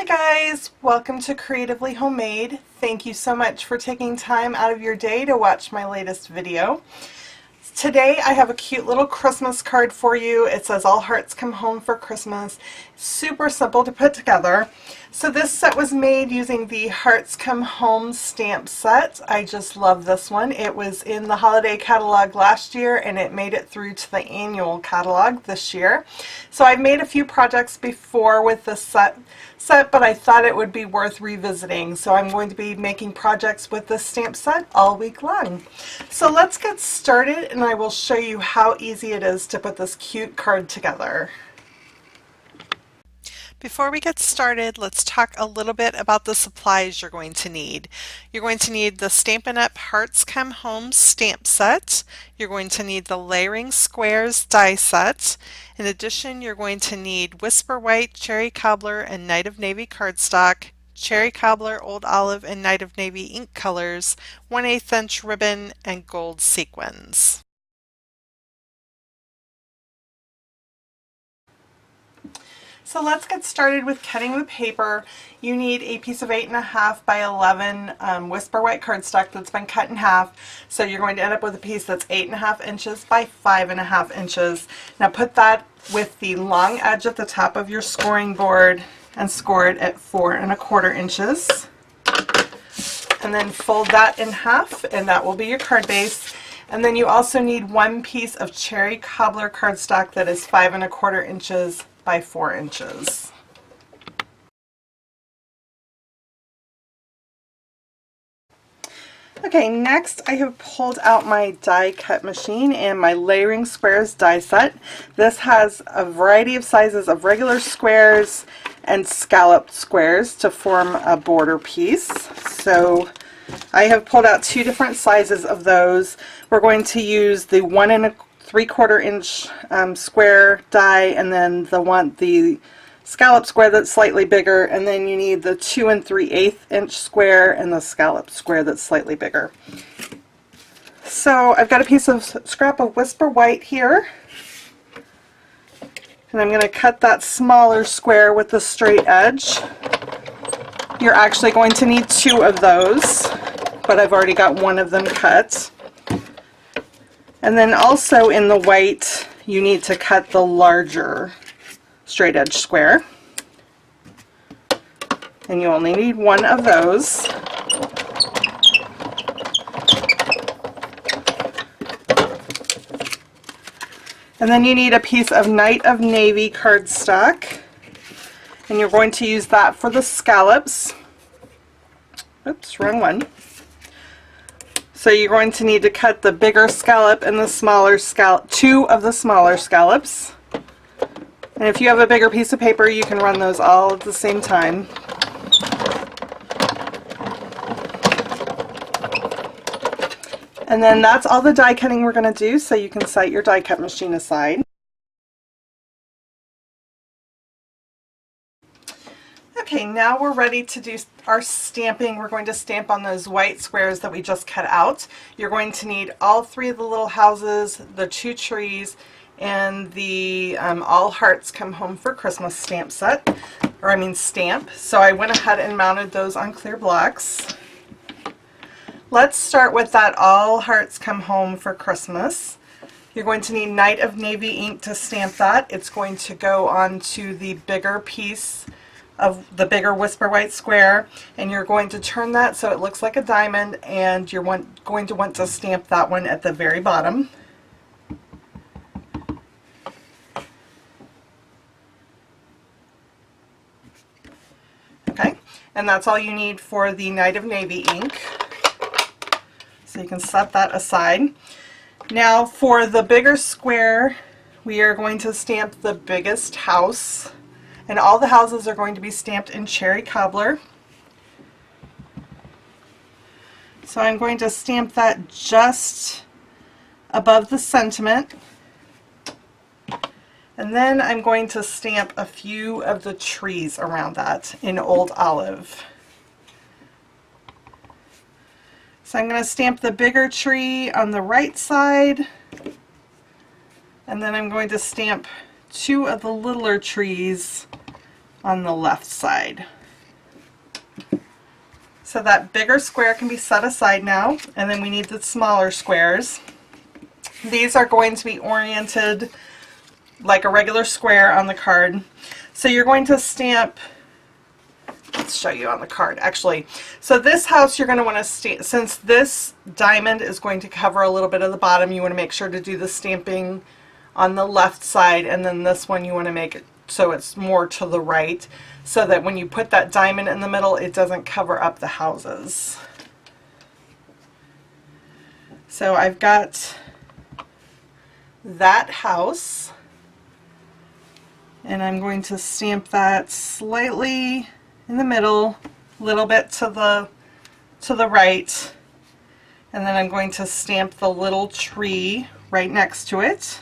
Hi guys, welcome to Creatively Homemade. Thank you so much for taking time out of your day to watch my latest video. Today I have a cute little Christmas card for you. It says all hearts come home for Christmas. Super simple to put together. So this set was made using the Hearts Come Home stamp set. I just love this one. It was in the holiday catalog last year and it made it through to the annual catalog this year. So I've made a few projects before with this set, but I thought it would be worth revisiting. So I'm going to be making projects with this stamp set all week long. So let's get started and I will show you how easy it is to put this cute card together. Before we get started, let's talk a little bit about the supplies you're going to need. You're going to need the Stampin' Up! Hearts Come Home stamp set. You're going to need the Layering Squares die set. In addition, you're going to need Whisper White, Cherry Cobbler, and Night of Navy cardstock, Cherry Cobbler, Old Olive, and Night of Navy ink colors, 1/8 inch ribbon, and gold sequins. So let's get started with cutting the paper. You need a piece of 8.5 by 11 Whisper White cardstock that's been cut in half. So you're going to end up with a piece that's 8.5 inches by 5.5 inches. Now put that with the long edge at the top of your scoring board and score it at 4.25 inches. And then fold that in half and that will be your card base. And then you also need one piece of Cherry Cobbler cardstock that is 5.25 inches by 4 inches. Okay, next I have pulled out my die cut machine and my Layering Squares die set. This has a variety of sizes of regular squares and scalloped squares to form a border piece. So I have pulled out two different sizes of those. We're going to use the 1 3/4 inch square die, and then the scallop square that's slightly bigger, and then you need the 2 3/8 inch square and the scallop square that's slightly bigger. So I've got a piece of scrap of Whisper White here, and I'm going to cut that smaller square with the straight edge. You're actually going to need two of those, but I've already got one of them cut. And then also in the white, you need to cut the larger straight edge square. And you only need one of those. And then you need a piece of Night of Navy cardstock. And you're going to use that for the scallops. Oops, wrong one. So you're going to need to cut the bigger scallop and the smaller scallop, two of the smaller scallops. And if you have a bigger piece of paper, you can run those all at the same time. And then that's all the die cutting we're going to do, so you can set your die cut machine aside. Okay, now we're ready to do our stamping. We're going to stamp on those white squares that we just cut out. You're going to need all three of the little houses, the two trees, and the All Hearts Come Home for Christmas stamp set, or I mean stamp. So I went ahead and mounted those on clear blocks. Let's start with that All Hearts Come Home for Christmas. You're going to need Night of Navy ink to stamp that. It's going to go onto the bigger piece of the bigger Whisper White square, and you're going to turn that so it looks like a diamond, and you're going to want to stamp that one at the very bottom. Okay, and that's all you need for the Night of Navy ink. So you can set that aside. Now for the bigger square, we are going to stamp the biggest house. And all the houses are going to be stamped in Cherry Cobbler. So I'm going to stamp that just above the sentiment. And then I'm going to stamp a few of the trees around that in Old Olive. So I'm going to stamp the bigger tree on the right side, and then I'm going to stamp two of the littler trees on the left side. So that bigger square can be set aside now, and then we need the smaller squares. These are going to be oriented like a regular square on the card. So you're going to stamp, let's show you on the card actually. So this house you're going to want to stamp, since this diamond is going to cover a little bit of the bottom, you want to make sure to do the stamping on the left side, and then this one you want to make it so it's more to the right, so that when you put that diamond in the middle it doesn't cover up the houses. So I've got that house, and I'm going to stamp that slightly in the middle, a little bit to the right, and then I'm going to stamp the little tree right next to it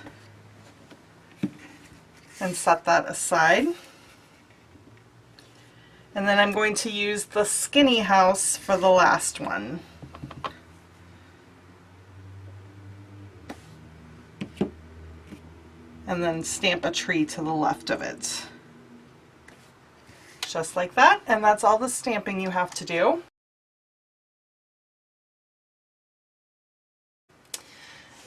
and set that aside. And then I'm going to use the skinny house for the last one. And then stamp a tree to the left of it. Just like that, and that's all the stamping you have to do.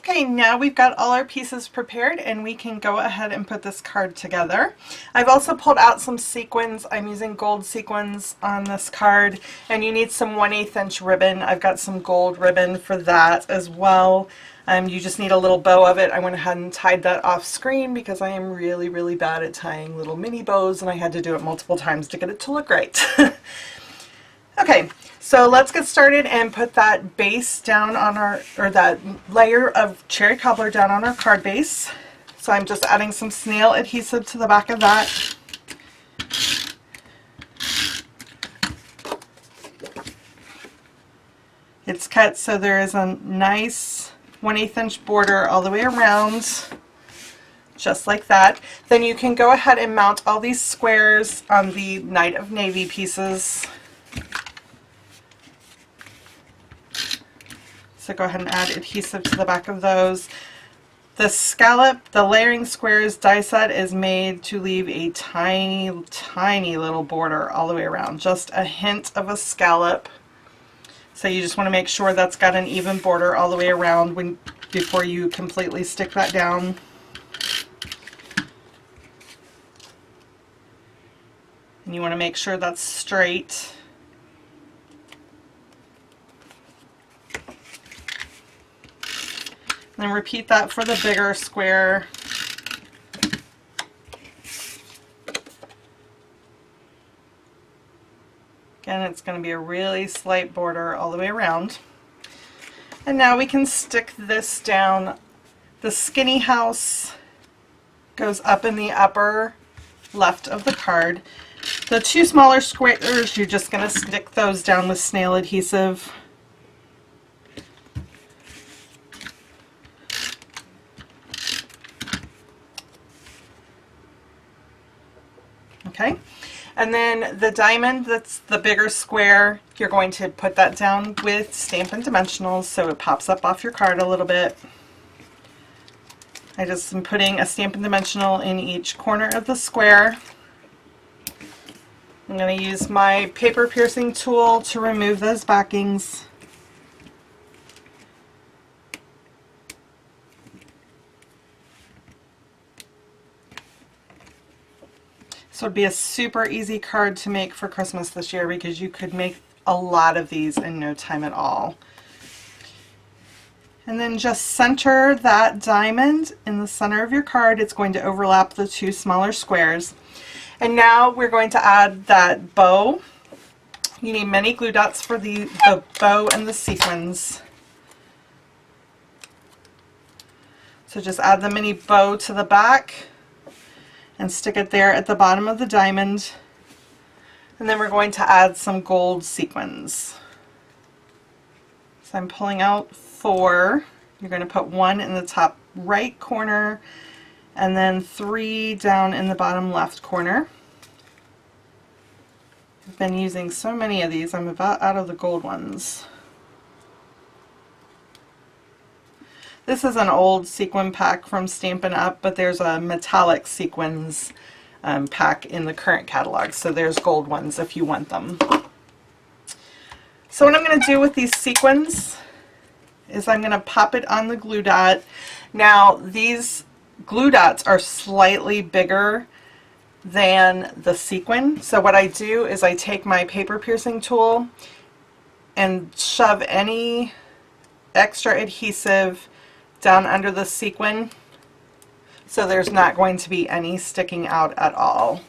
Okay, now we've got all our pieces prepared and we can go ahead and put this card together. I've also pulled out some sequins. I'm using gold sequins on this card, and you need some 1/8 inch ribbon. I've got some gold ribbon for that as well. You just need a little bow of it. I went ahead and tied that off screen because I am really bad at tying little mini bows, and I had to do it multiple times to get it to look right. Okay, so let's get started and put that base down on our, or that layer of cherry cobbler down on our card base. So I'm just adding some snail adhesive to the back of that. It's cut so there is a nice 1/8 inch border all the way around, just like that. Then you can go ahead and mount all these squares on the Night of Navy pieces. So go ahead and add adhesive to the back of those. The scallop, the layering squares die set is made to leave a tiny little border all the way around, just a hint of a scallop. So you just want to make sure that's got an even border all the way around before you completely stick that down. And you want to make sure that's straight. And then repeat that for the bigger square. Again, it's going to be a really slight border all the way around. And now we can stick this down. The skinny house goes up in the upper left of the card. The two smaller squares, you're just going to stick those down with snail adhesive. Okay. And then the diamond, that's the bigger square, you're going to put that down with Stampin' Dimensionals so it pops up off your card a little bit. I just am putting a Stampin' Dimensional in each corner of the square. I'm going to use my paper piercing tool to remove those backings. So it'd be a super easy card to make for Christmas this year because you could make a lot of these in no time at all. And then just center that diamond in the center of your card. It's going to overlap the two smaller squares. And now we're going to add that bow. You need many glue dots for the bow and the sequins. So just add the mini bow to the back and stick it there at the bottom of the diamond. And then we're going to add some gold sequins. So I'm pulling out 4. You're going to put 1 in the top right corner and then 3 down in the bottom left corner. I've been using so many of these, I'm about out of the gold ones. This is an old sequin pack from Stampin' Up, but there's a metallic sequins pack in the current catalog, so there's gold ones if you want them. So what I'm going to do with these sequins is I'm going to pop it on the glue dot. Now these glue dots are slightly bigger than the sequin, so what I do is I take my paper piercing tool and shove any extra adhesive down under the sequin, so there's not going to be any sticking out at all.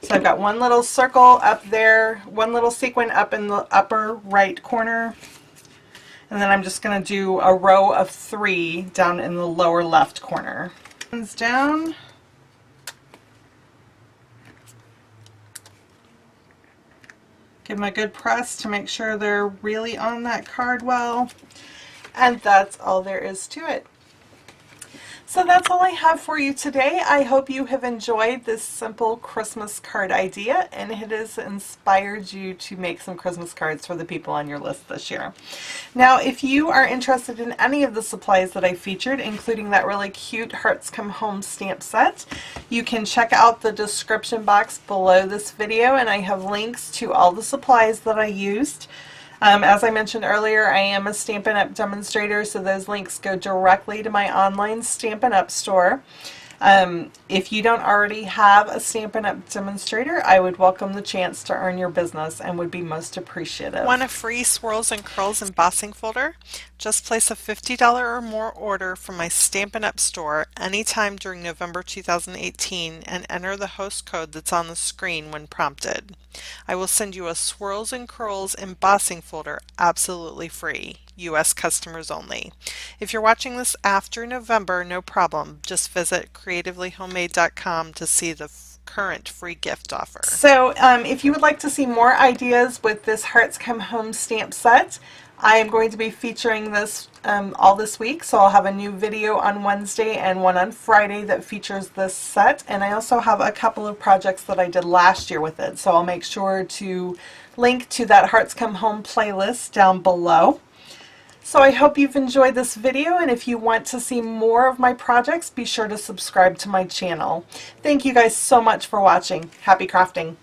So I've got one little circle up there, one little sequin up in the upper right corner, and then I'm just going to do a row of 3 down in the lower left corner. Hands down. Give them a good press to make sure they're really on that card well. And that's all there is to it. So that's all I have for you today. I hope you have enjoyed this simple Christmas card idea and it has inspired you to make some Christmas cards for the people on your list this year. Now, if you are interested in any of the supplies that I featured, including that really cute Hearts Come Home stamp set, you can check out the description box below this video, and I have links to all the supplies that I used. As I mentioned earlier, I am a Stampin' Up! Demonstrator, so those links go directly to my online Stampin' Up! Store. If you don't already have a Stampin' Up! Demonstrator, I would welcome the chance to earn your business and would be most appreciative. Want a free Swirls and Curls embossing folder? Just place a $50 or more order from my Stampin' Up! Store anytime during November 2018 and enter the host code that's on the screen when prompted. I will send you a Swirls and Curls embossing folder absolutely free. U.S. customers only. If you're watching this after November, no problem. Just visit creativelyhomemade.com to see the current free gift offer. So if you would like to see more ideas with this Hearts Come Home stamp set, I am going to be featuring this all this week, so I'll have a new video on Wednesday and one on Friday that features this set, and I also have a couple of projects that I did last year with it, so I'll make sure to link to that Hearts Come Home playlist down below. So I hope you've enjoyed this video, and if you want to see more of my projects, be sure to subscribe to my channel. Thank you guys so much for watching. Happy crafting!